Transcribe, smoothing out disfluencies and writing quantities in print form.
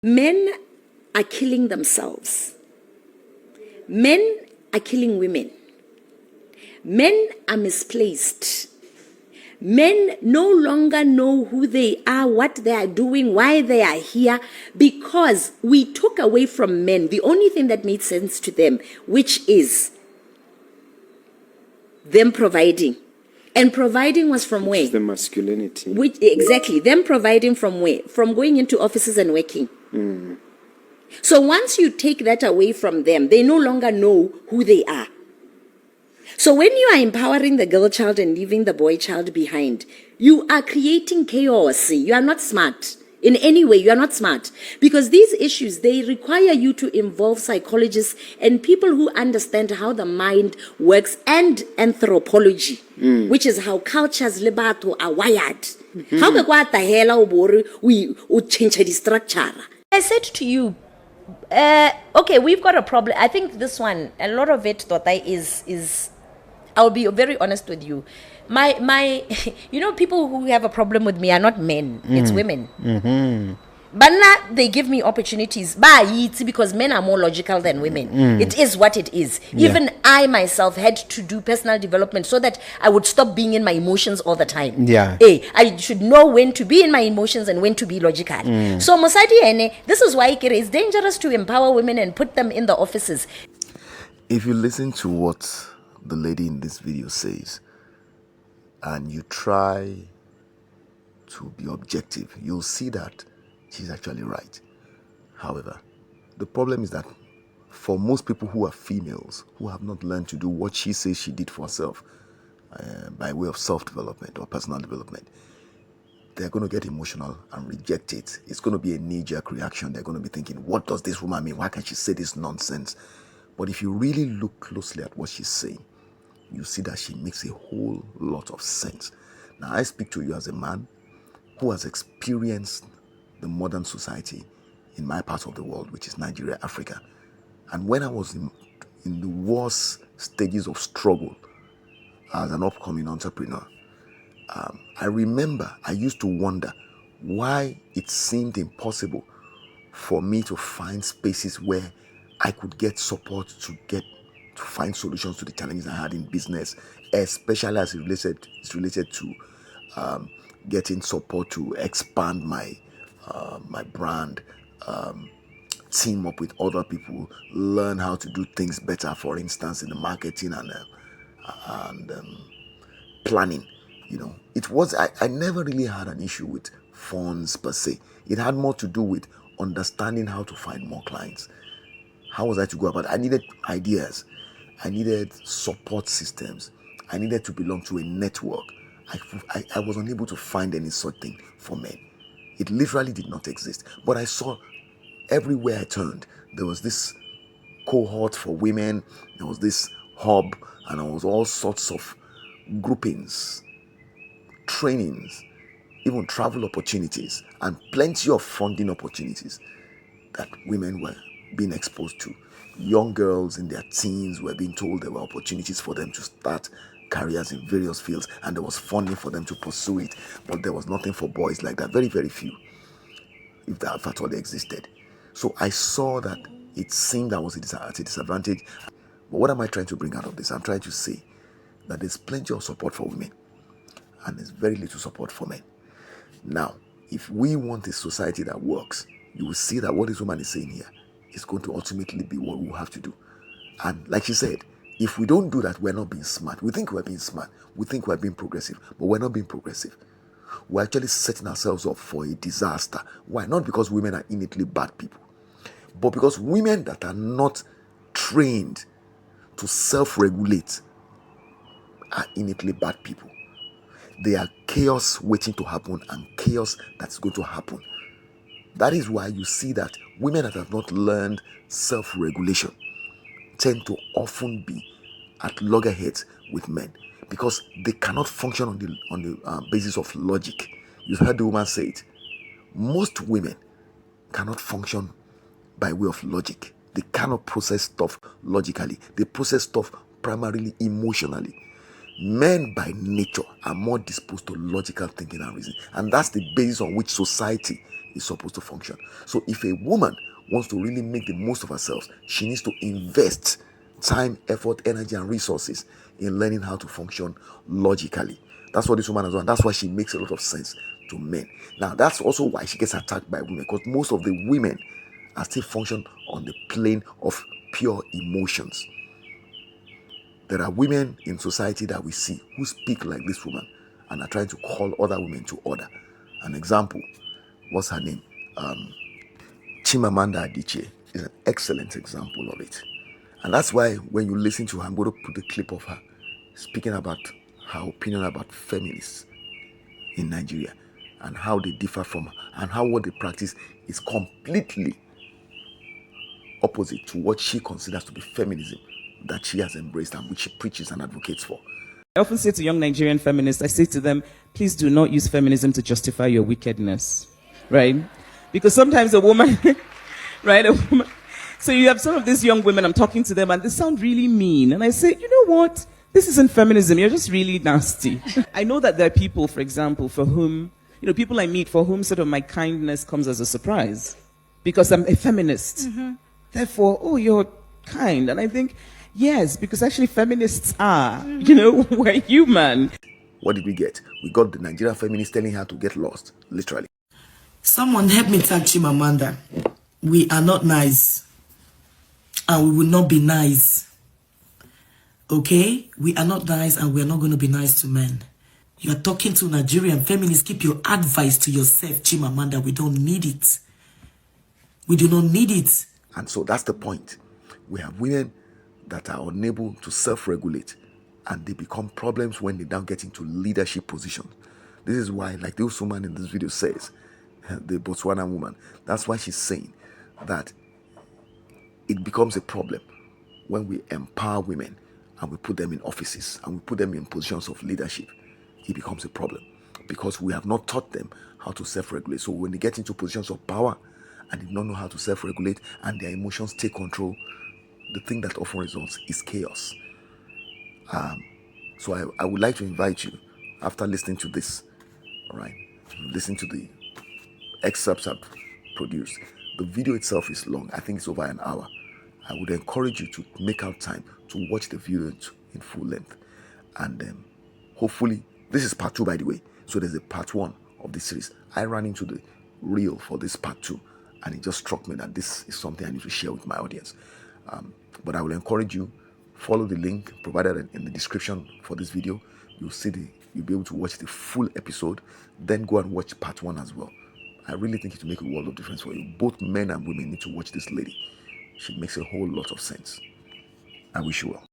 Men are killing themselves. Men are killing women. Men are misplaced. Men no longer know who they are, what they are doing, why they are here, because we took away from men the only thing that made sense to them, which is them providing. And providing was from where? The masculinity. Exactly. Them providing from where? From going into offices and working. So once you take that away from them, they no longer know who they are. So when you are empowering the girl child and leaving the boy child behind, you are creating chaos. You are not smart. In any way, you are not smart. Because these issues, they require you to involve psychologists and people who understand how the mind works, and anthropology, which is how cultures lebato are wired. How we change the structure. I said to you, okay, we've got a problem. I think this one, a lot of it, is I'll be very honest with you. My you know, people who have a problem with me are not men, it's women. But now they give me opportunities. It's because men are more logical than women. It is what it is. Even I myself had to do personal development so that I would stop being in my emotions all the time. I should know when to be in my emotions and when to be logical. So Mosadi, this is why it is dangerous to empower women and put them in the offices. If you listen to what the lady in this video says and you try to be objective, you'll see that she's actually right. However, the problem is that for most people who are females, who have not learned to do what she says she did for herself by way of self-development or personal development, they're going to get emotional and reject it. It's going to be a knee-jerk reaction. They're going to be thinking, what does this woman mean? Why can't she say this nonsense? But if you really look closely at what she's saying, you see that she makes a whole lot of sense. Now, I speak to you as a man who has experienced the modern society in my part of the world, which is Nigeria, Africa. And when I was in the worst stages of struggle as an upcoming entrepreneur, I remember I used to wonder why it seemed impossible for me to find spaces where I could get support to find solutions to the challenges I had in business, especially as it's related to getting support to expand my brand, team up with other people, learn how to do things better, for instance, in the marketing and planning. You know, I never really had an issue with funds per se. It had more to do with understanding how to find more clients. How was I to go about it? I needed ideas. I needed support systems. I needed to belong to a network. I was unable to find any such thing for men. It literally did not exist. But I saw everywhere I turned, there was this cohort for women, there was this hub, and there was all sorts of groupings, trainings, even travel opportunities, and plenty of funding opportunities that women were being exposed to. Young girls in their teens were being told there were opportunities for them to start careers in various fields, and there was funding for them to pursue it. But there was nothing for boys like that. Very, very few, if that at all they existed. So I saw that it seemed I was at a disadvantage. But what am I trying to bring out of this? I'm trying to say that there's plenty of support for women and there's very little support for men. Now, if we want a society that works, you will see that what this woman is saying here is going to ultimately be what we will have to do. And like she said, if we don't do that, we're not being smart. We think we're being smart. We think we're being progressive, but we're not being progressive. We're actually setting ourselves up for a disaster. Why? Not because women are innately bad people, but because women that are not trained to self-regulate are innately bad people. They are chaos waiting to happen and chaos that's going to happen. That is why you see that women that have not learned self-regulation tend to often be at loggerheads with men because they cannot function on the basis of logic. You've heard the woman say it. Most women cannot function by way of logic. They cannot process stuff logically. They process stuff primarily emotionally. Men by nature are more disposed to logical thinking and reasoning, and that's the basis on which society is supposed to function. So if a woman wants to really make the most of herself, she needs to invest time, effort, energy, and resources in learning how to function logically. That's what this woman has done. That's why she makes a lot of sense to men. Now, that's also why she gets attacked by women, because most of the women are still function on the plane of pure emotions. There are women in society that we see who speak like this woman and are trying to call other women to order. An example, what's her name? Chimamanda Adichie is an excellent example of it. And that's why when you listen to her, I'm going to put a clip of her speaking about her opinion about feminists in Nigeria and how they differ from her and how what they practice is completely opposite to what she considers to be feminism that she has embraced and which she preaches and advocates for. I often say to young Nigerian feminists, I say to them, please do not use feminism to justify your wickedness, right? Because sometimes a woman, right? So you have some of these young women, I'm talking to them, and they sound really mean. And I say, you know what? This isn't feminism. You're just really nasty. I know that there are people, for example, for whom, people I meet for whom sort of my kindness comes as a surprise because I'm a feminist. Mm-hmm. Therefore, oh, you're kind. And I think, yes, because actually feminists are, we're human. What did we get? We got the Nigerian feminists telling her to get lost, literally. Someone help me tag Chimamanda. We are not nice. And we will not be nice. Okay? We are not nice and we are not going to be nice to men. You are talking to Nigerian feminists. Keep your advice to yourself, Chimamanda. We don't need it. We do not need it. And so that's the point. We have women that are unable to self-regulate and they become problems when they now get into leadership positions. This is why, like this woman in this video says, the Botswana woman, that's why she's saying that it becomes a problem when we empower women and we put them in offices and we put them in positions of leadership. It becomes a problem because we have not taught them how to self-regulate. So when they get into positions of power and they don't know how to self-regulate and their emotions take control, the thing that often results is chaos. So I would like to invite you, after listening to this, all right, listen to the excerpts I've produced. The video itself is long. I think it's over an hour. I would encourage you to make out time to watch the video in full length. And hopefully, this is part 2, by the way. So there's a part 1 of this series. I ran into the reel for this part 2, and it just struck me that this is something I need to share with my audience. But I will encourage you, follow the link provided in the description for this video. You'll be able to watch the full episode, then go and watch part 1 as well. I really think it will make a world of difference for you. Both men and women need to watch this lady. She makes a whole lot of sense. I wish you well.